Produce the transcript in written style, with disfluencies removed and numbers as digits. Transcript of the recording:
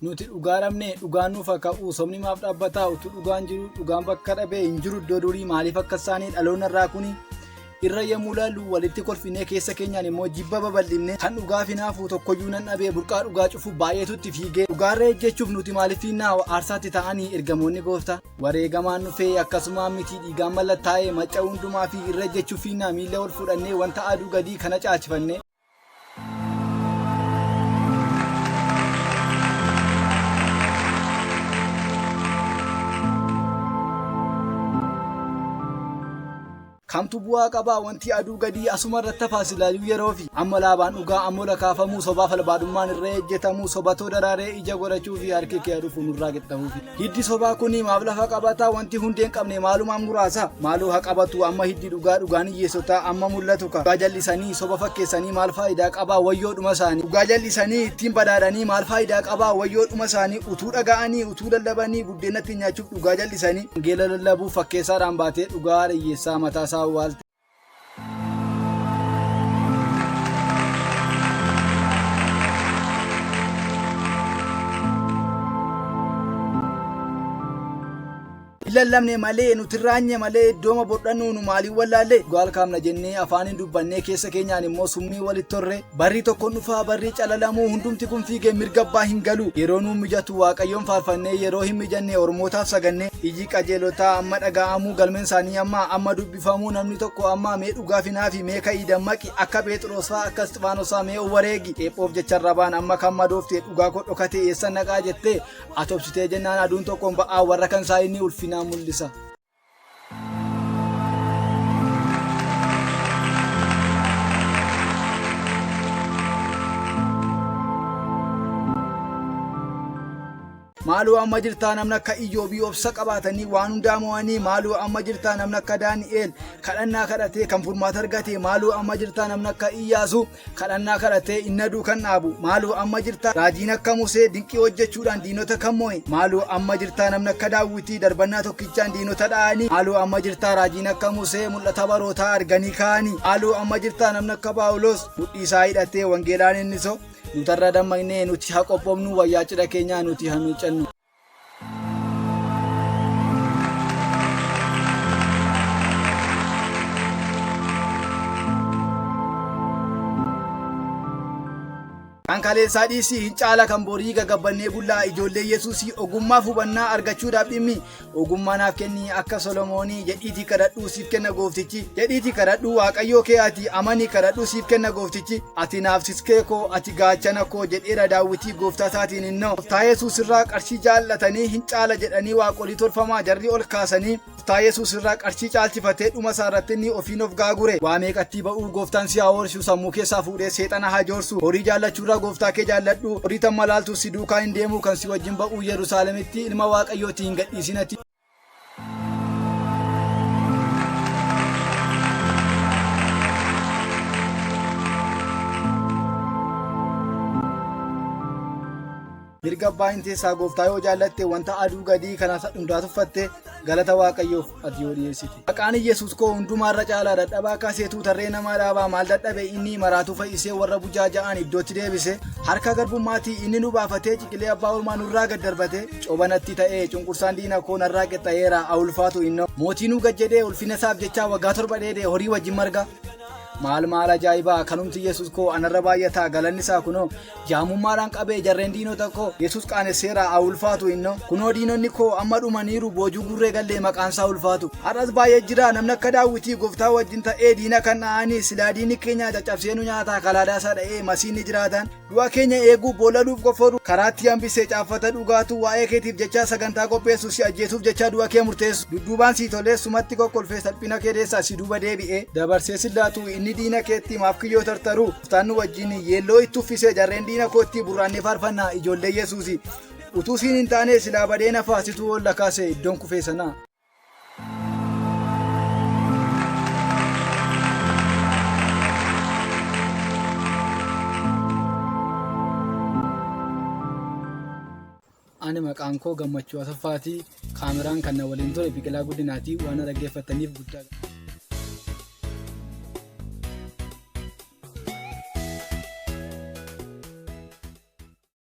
nuti dhugaa dhabne dhugaan nuuf akka sobni maaf dhaabbataa utuu dhugaan jiru dhugaan bakka dhabee hin jiru iddoo durii maaliif akka isaanii dhaloonni irraa kuni irra yemmuu laallu walitti kolfinee keessa keenyaan immoo jibba babal'ifne kan dhugaa finaafu tokkoyyuu nan dhabee burqaa dhugaa cufu baay'eetutti fiigee dhugaarra ejjechuuf nuti maaliif fiinnaa aarsaatti ta'anii ergamoonni gooftaa wareegamaan dhufee akkasumaan miti dhiigaan mallattaa'ee macca hundumaa fi irra ejjechuuf fiinnaa miila ol fudhannee wanta aduu gadii kana caalchifanne. Kamtu bu'aa qabaa wanti aduu gadii asuma irratti faasilaayuu yeroo fi amma laabaan dhugaa ammoo kaafamuu sobaa falbaadummaan irra ejjetamuu sobatoo daraaree ija godhachuu fi harki kee dhufu nurraa qixxamuu fi hiddi sobaa kuni maaf lafa qabataa wanti hundeen qabne maalumaan muraasa maaloo haa qabatu amma hiddi dhugaan hiyyeessotaa amma mul'atu ka dhugaa jallisanii soba fakkeessanii maal faayidaa qabaa wayyoo dhuma isaanii dhugaa jallisanii ittiin badhaadhanii maal faayidaa qabaa wayyoo dhuma isaanii utuu dhaga'anii utuu lallabanii buddeenatti nyaachuuf dhugaa jallisanii geela lallabuu fakkeessaadhaan baatee dhugaa hiyyeessaa mataasaa والد lallabne malee nutirraanye malee iddooma bodhannu nu maalii wallaalle gaal kaamna jennee afaaniin dubbannee keessa keenyaan immoo summii walitti torre barri tokko dhufaa barri calalamuu hundumti kun fiigee mirga abbaa hin galu yeroo nu mijatu waaqayyoon faarfannee yeroo hin mijanne ormootaaf sagannee iji qajeelotaa amma dhaga'amuu galmeen isaanii amma dubbifamuu namni tokko amma mee dhugaa finaa fi mee ka'ii dammaqi akka Phexros faa akka Isxifaanos faa mee wareegi eephoof jecharra baan amma kan madooftee dhugaa koo dhokatee eessa naqaa jettee atobsitee jennaan aduun tokkoon ba'aa warra kan isaa inni ulfinaa mul'isa. Maaloo amma jirtaa namna akka Iyyoobii obsa qabaatanii waan hundaa mo'anii maaloo amma jirtaa namna akka Daani'eel kadhannaa kadhatee kan furmaata argate maaloo amma jirtaa namna akka Iyyaasuu kadhannaa kadhatee inni aduu kan dhaabu maaloo amma jirtaa raajiin akka Musee dinqii hojjechuudhaan diinota kan mo'e maaloo amma jirtaa namna akka Daawwitii darbannaa tokkichaan diinota dha'anii maaloo amma jirtaa raajiin akka Musee mul'ata barootaa arganii ka'anii maaloo amma jirtaa namna akka Phaawulos mudhii isaa hidhatee wangeelaan inniso nutarra dammaqnee nuti haa qophoofnu wayyaa cidha keenyaa nuti haa miiccannu. Ankalee sadisi hincaala kan borii gagabbannee bullaa ijoollee Yesuusii ogummaa hubannaa argachuudhaaf dhimmi ogummaa naaf kenni akka Solomoonii jedhiitii kadhadhuu siif kenna gooftichi jedhiitii kadhadhuu waaqayyoo kee ati amanii kadhadhuu siif kenna gooftichi ati naaf siskee koo ati gaachana koo jedheera Daawwitii gooftaa isaatiin innoo gooftaa Yesuus irraa qarshii jaallatanii hincaala jedhanii waaqolii tolfamaa jarri ol kaasanii gooftaa Yesuus irraa qarshii caalchifatee dhuma isaarratti inni ofiin of gaagure waa meeqatti ba'uu gooftaan si haa horsuu sammuu keessaa fuudhee seexana haa joorsu horii jaallachuurraa gooftaa kee jaalladhu horii tan malaaltu si duukaa hin deemuu kan si wajjin ba'uu Yerusaalemitti ilma waaqayyooti hin gadhiisinati. Mirga abbaa hin teessaa gooftaa yoo jaallatte wanta aduu gadii kana hundaa tuffatte galata waaqayyoof ati yoo dhiyeessite. Maqaan Yesuus koo hundumaarra caalaa dadhabaa kaaseetuu tarree namaa dhaabaa maal dadhabe inni maraatuu fayyisee warra bujaaja'an iddootti deebise harka garbummaatii inni nu baafatee ciqilee abbaa ormaa nurraa gad darbate cobanatti ta'ee cunqursaan diina koo narraa qixxayeera haa ulfaatu innoo mootii nu gad jedhee ulfina isaaf jechaa waggaa 7 dheedee horii wajjin marga. maal ajaa'ibaa kanumti Yesuus koo anarra baay'ataa galanni isaa kunoo jaamummaadhaan qabee jarreen diinota koo Yesuus qaanesseera haa ulfaatu innoo kunoo diinonni koo amma dhumaniiru boojuu gurree gallee maqaan isaa ulfaatu har'as baay'ee jira namni akka Daawwitii gooftaa wajjin ta'ee diina kan dha'anii silaa diinni keenya caccabsee nu nyaataa kalaadaa isaa dha'ee masiinni jiraatan du'a keenya eeguu booladuuf qofoodhu karaatti hambisee caaffata dhugaatu waa'ee keetiif jecha sagantaa qopheessu si ajjeesuuf jecha du'a kee murteessu dudduubaan si tolee sumatti kokkolfee salphina kee deessaa si duuba deebi'ee dabarsee sillaatu inni diina keetti maaf kiyyoo tartaru uftaan nu wajjin yeelloo itti uffisee jarreen diina kootti burraannee faarfannaa ijoollee Yesuusi utuu siin hin taane silaa badee nafaasituu ol lakaase iddoon kufee sanaa. Ani maqaan koo Gammachuu Asaffaatii kaameraan kan na waliin ture Biqilaa Guddinaatii waan dhaggeeffataniif guddaa